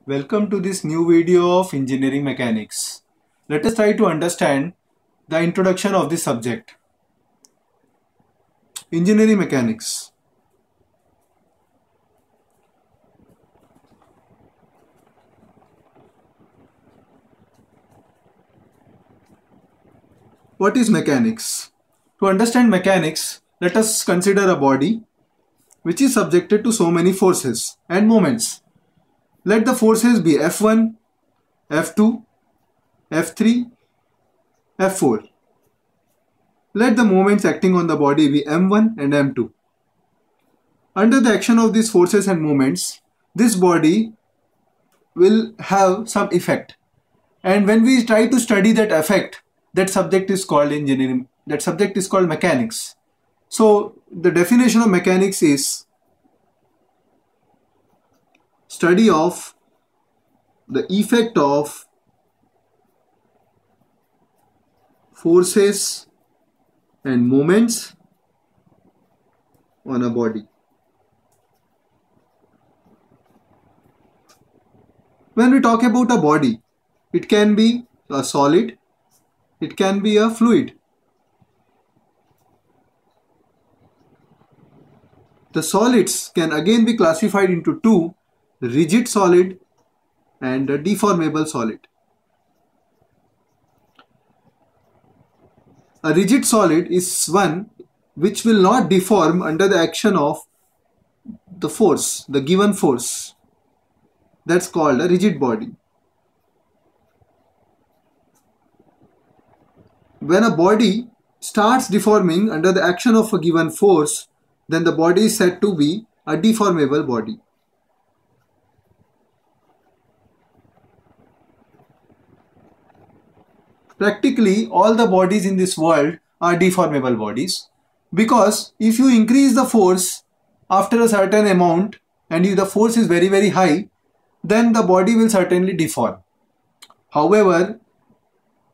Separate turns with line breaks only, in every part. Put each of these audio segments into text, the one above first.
Welcome to this new video of engineering mechanics. Let us try to understand the introduction of this subject. Engineering mechanics. What is mechanics? To understand mechanics, let us consider a body which is subjected to so many forces and moments. Let the forces be F1, F2, F3, F4. Let the moments acting on the body be M1 and M2. Under the action of these forces and moments, this body will have some effect. And when we try to study that effect, that subject is called engineering. That subject is called mechanics. So the definition of mechanics is study of the effect of forces and moments on a body. When we talk about a body, it can be a solid, it can be a fluid. The solids can again be classified into two: rigid solid and a deformable solid. A rigid solid is one which will not deform under the action of the force, the given force. That's called a rigid body. When a body starts deforming under the action of a given force, then the body is said to be a deformable body. Practically all the bodies in this world are deformable bodies, because if you increase the force after a certain amount and if the force is very high, then the body will certainly deform. However,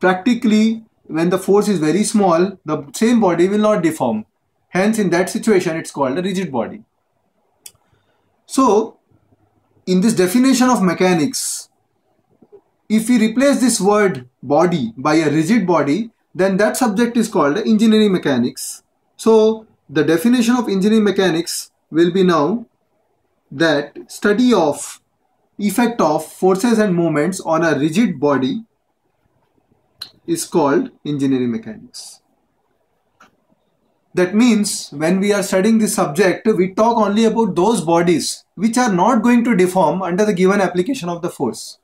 practically when the force is very small, the same body will not deform. Hence, in that situation, it's called a rigid body. So, in this definition of mechanics, if we replace this word body by a rigid body, then that subject is called engineering mechanics. So, the definition of engineering mechanics will be now that study of effect of forces and moments on a rigid body is called engineering mechanics. That means when we are studying this subject, we talk only about those bodies which are not going to deform under the given application of the force.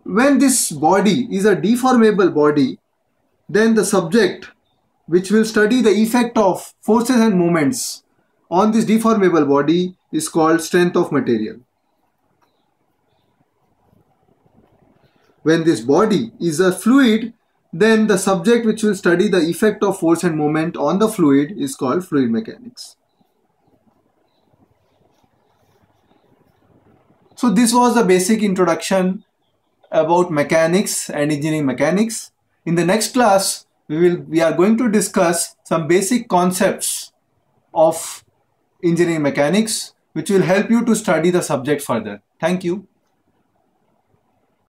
When this body is a deformable body, then the subject which will study the effect of forces and moments on this deformable body is called strength of material. When this body is a fluid, then the subject which will study the effect of force and moment on the fluid is called fluid mechanics. So this was the basic introduction about mechanics and engineering mechanics. In the next class, we are going to discuss some basic concepts of engineering mechanics which will help you to study the subject further. Thank you.